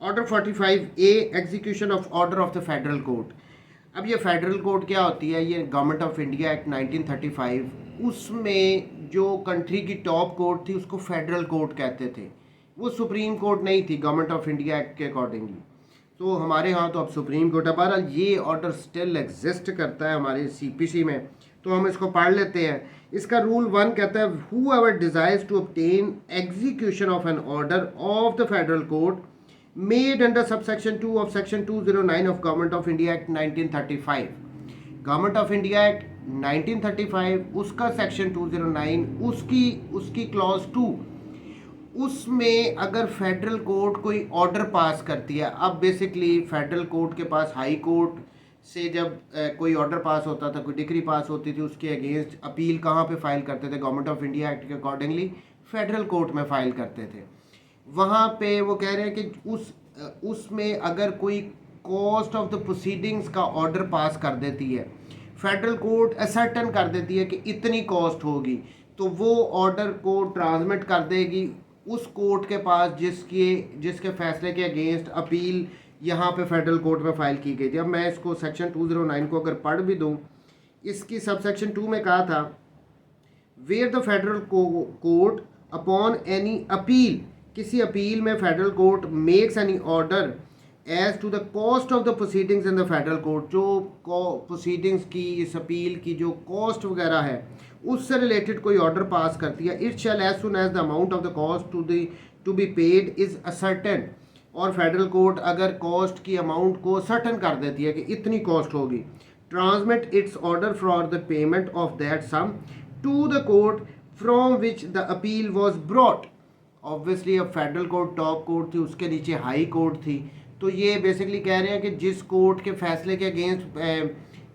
Order 45A, execution of order of the federal court. अब ये federal court क्या होती है? ये गवर्नमेंट ऑफ इंडिया एक्ट 1935, उसमें जो कंट्री की टॉप कोर्ट थी उसको फेडरल कोर्ट कहते थे। वो सुप्रीम कोर्ट नहीं थी गवर्नमेंट ऑफ इंडिया एक्ट के अकॉर्डिंगली। तो हमारे यहाँ तो अब सुप्रीम कोर्ट है। बहरहाल ये ऑर्डर स्टिल एग्जिस्ट करता है हमारे सीपीसी में, तो हम इसको पढ़ लेते हैं। इसका रूल 1 कहता है, whoever desires to obtain execution of an order of the federal court made under subsection 2 of section 209 of Government of India Act 1935। Government of India act 1935 उसका सेक्शन 209, उसकी क्लॉज 2, उसमें अगर फेडरल कोर्ट कोई order pass करती है। अब basically federal court के पास high court से जब कोई ऑर्डर पास होता था, कोई डिक्री पास होती थी, उसके अगेंस्ट अपील कहाँ पे फाइल करते थे? गवर्नमेंट ऑफ इंडिया एक्ट के अकॉर्डिंगली फेडरल कोर्ट में फाइल करते थे। वहाँ पे वो कह रहे हैं कि उसमें अगर कोई कॉस्ट ऑफ द प्रोसीडिंग्स का ऑर्डर पास कर देती है, फेडरल कोर्ट असर्टन कर देती है कि इतनी कॉस्ट होगी, तो वो ऑर्डर को ट्रांसमिट कर देगी उस कोर्ट के पास जिसके फैसले के अगेंस्ट अपील यहाँ पे फेडरल कोर्ट में फाइल की गई थी। अब मैं इसको सेक्शन 209 को अगर पढ़ भी दूँ, इसकी सब सेक्शन 2 में कहा था, where the federal court upon any appeal, किसी अपील में federal court makes any order as to the cost of the proceedings in the federal court, जो प्रोसीडिंग्स की, इस अपील की जो कॉस्ट वगैरह है उससे रिलेटेड कोई ऑर्डर पास करती है, it shall as soon as the amount of the cost to be paid is ascertain. और फेडरल कोर्ट अगर कॉस्ट की अमाउंट को सर्टन कर देती है कि इतनी कॉस्ट होगी, transmit its order for the payment of that sum to the court from which the appeal was brought. Obviously अब फेडरल कोर्ट टॉप कोर्ट थी, उसके नीचे हाई कोर्ट थी। तो ये बेसिकली कह रहे हैं कि जिस कोर्ट के फैसले के अगेंस्ट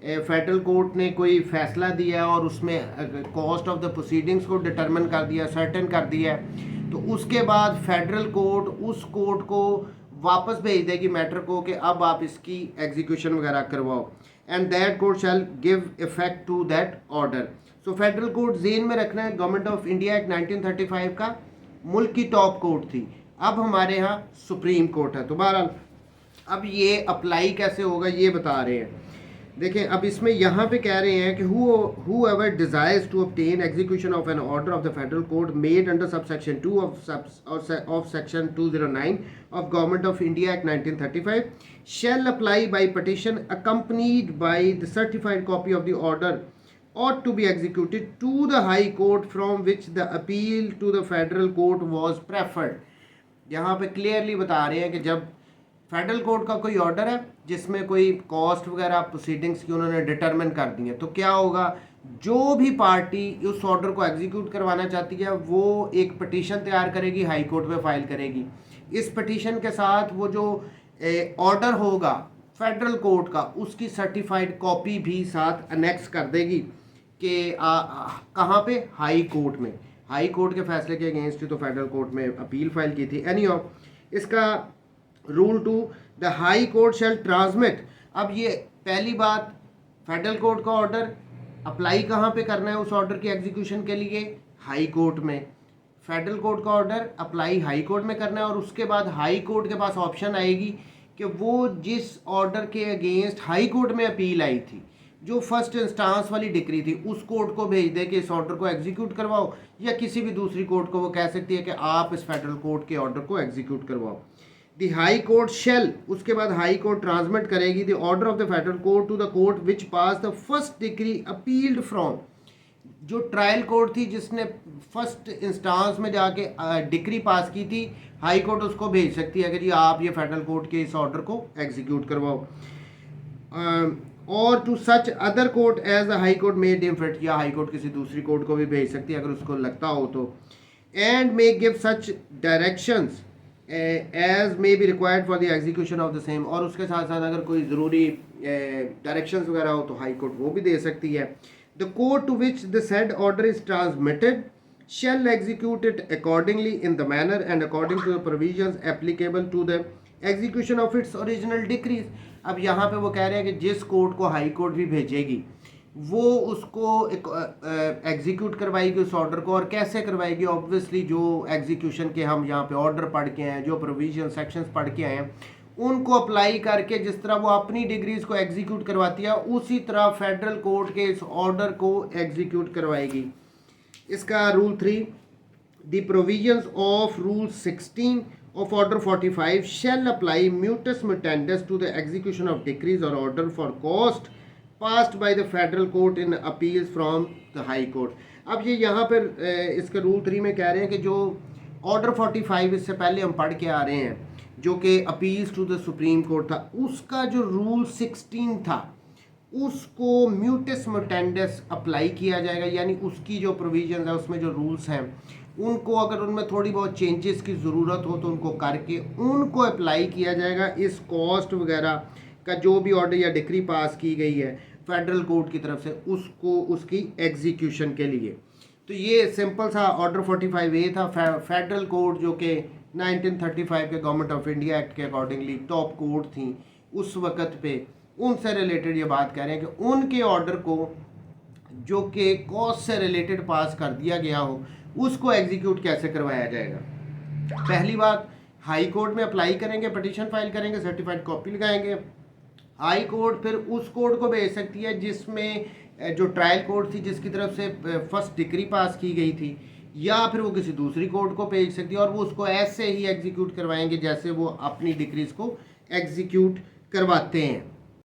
फेडरल कोर्ट ने कोई फैसला दिया और उसमें कॉस्ट ऑफ द प्रोसीडिंग्स को डिटरमिन कर दिया, सर्टेन कर दिया, तो उसके बाद फेडरल कोर्ट उस कोर्ट को वापस भेज देगी मैटर को कि अब आप इसकी एग्जीक्यूशन वगैरह करवाओ, and that court shall give effect to that order. So federal court जेन में रखना है, गवर्नमेंट ऑफ इंडिया एक्ट 1935 का मुल्क की टॉप कोर्ट थी। अब हमारे यहाँ सुप्रीम कोर्ट है। तो बहरहाल अब ये अप्लाई कैसे होगा ये बता रहे हैं। देखें, अब इसमें यहाँ पे कह रहे हैं कि whoever desires to obtain execution of an order of the federal court made under subsection 2 of section 209 of government of India act 1935 shall apply by petition accompanied by the certified copy of the order ought to be executed to the high court from which the appeal to the federal court was preferred। यहाँ पे clearly बता रहे हैं कि जब federal court का कोई order है जिसमें कोई कॉस्ट वगैरह प्रोसीडिंग्स की उन्होंने डिटरमिन कर दी है, तो क्या होगा, जो भी पार्टी उस ऑर्डर को एग्जीक्यूट करवाना चाहती है वो एक पिटीशन तैयार करेगी, हाई कोर्ट में फाइल करेगी। इस पिटीशन के साथ वो जो ऑर्डर होगा फेडरल कोर्ट का, उसकी सर्टिफाइड कॉपी भी साथ अनेक्स कर देगी कि कहाँ पे, हाई कोर्ट में। हाई कोर्ट के फैसले के अगेंस्ट तो फेडरल कोर्ट में अपील फाइल की थी। एनी इसका rule 2, the high court shell transmit. अब ये पहली बात, फेडरल कोर्ट का ऑर्डर अप्लाई कहाँ पे करना है उस ऑर्डर की एग्जीक्यूशन के लिए? हाई कोर्ट में। फेडरल कोर्ट का ऑर्डर अप्लाई हाई कोर्ट में करना है, और उसके बाद हाई कोर्ट के पास ऑप्शन आएगी कि वो जिस ऑर्डर के अगेंस्ट हाई कोर्ट में अपील आई थी, जो फर्स्ट इंस्टांस वाली डिक्री थी, उस कोर्ट को भेज दे कि इस ऑर्डर को एग्जीक्यूट करवाओ, या किसी भी दूसरी कोर्ट को वो कह सकती है कि आप इस फेडरल कोर्ट के ऑर्डर को एग्जीक्यूट करवाओ। द हाई कोर्ट शेल, उसके बाद हाई कोर्ट ट्रांसमिट करेगी the order of the federal court to the court which pass the first degree appealed from. जो ट्रायल कोर्ट थी जिसने फर्स्ट इंस्टांस में जाके डिक्री पास की थी, हाई कोर्ट उसको भेज सकती है कि जी आप ये फेडरल कोर्ट के इस ऑर्डर को एग्जीक्यूट करवाओ। और to such other court as the high court may deem fit, या हाई कोर्ट किसी दूसरी कोर्ट को भी भेज सकती है अगर उसको लगता हो तो। And may give such directions as may be required for the execution of the same. और उसके साथ साथ अगर कोई ज़रूरी डायरेक्शंस वगैरह हो तो हाई कोर्ट वो भी दे सकती है। The court to which the said order is transmitted shall execute it accordingly in the manner and according to the provisions applicable to the execution of its original decrees। अब यहाँ पे वो कह रहे हैं कि जिस कोर्ट को हाई कोर्ट भी भेजेगी, वो उसको एग्जीक्यूट करवाएगी उस ऑर्डर को। और कैसे करवाएगी? ऑब्वियसली जो एग्जीक्यूशन के हम यहाँ पे ऑर्डर पढ़ के आए हैं, जो प्रोविजन सेक्शंस पढ़ के आए हैं, उनको अप्लाई करके जिस तरह वो अपनी डिग्रीज को एग्जीक्यूट करवाती है, उसी तरह फेडरल कोर्ट के इस ऑर्डर को एग्जीक्यूट करवाएगी। इसका rule 3, the provisions of rule 16 of order 45 shall apply mutus mutandis to the execution of decrees or order for cost passed by the federal court in appeals from the high court। अब ये यहाँ पर इसके rule 3 में कह रहे हैं कि जो ऑर्डर 45 इससे पहले हम पढ़ के आ रहे हैं, जो कि appeals to the supreme court था, उसका जो रूल 16 था उसको म्यूटस मुटेंडस अप्लाई किया जाएगा। यानी उसकी जो प्रोविजन है, उसमें जो रूल्स हैं, उनको अगर उनमें थोड़ी बहुत चेंजेस की ज़रूरत हो तो उनको करके उनको अप्लाई किया जाएगा। इस कॉस्ट वगैरह का जो भी ऑर्डर या डिक्री पास की गई है फेडरल कोर्ट की तरफ से, उसको उसकी एग्जीक्यूशन के लिए। तो ये सिंपल सा ऑर्डर 45A था। फेडरल कोर्ट जो कि 1935 के गवर्नमेंट ऑफ इंडिया एक्ट के अकॉर्डिंगली टॉप कोर्ट थी उस वक़्त पे, उनसे रिलेटेड ये बात कह रहे हैं कि उनके ऑर्डर को जो कि कॉस्ट से रिलेटेड पास कर दिया गया हो, उसको एग्जीक्यूट कैसे करवाया जाएगा। पहली बात, हाई कोर्ट में अप्लाई करेंगे, पिटीशन फाइल करेंगे, सर्टिफाइड कॉपी लगाएंगे। हाई कोर्ट फिर उस कोर्ट को भेज सकती है जिसमें जो ट्रायल कोर्ट थी, जिसकी तरफ से फर्स्ट डिक्री पास की गई थी, या फिर वो किसी दूसरी कोर्ट को भेज सकती है और वो उसको ऐसे ही एग्जीक्यूट करवाएंगे जैसे वो अपनी डिक्रीज को एग्जीक्यूट करवाते हैं।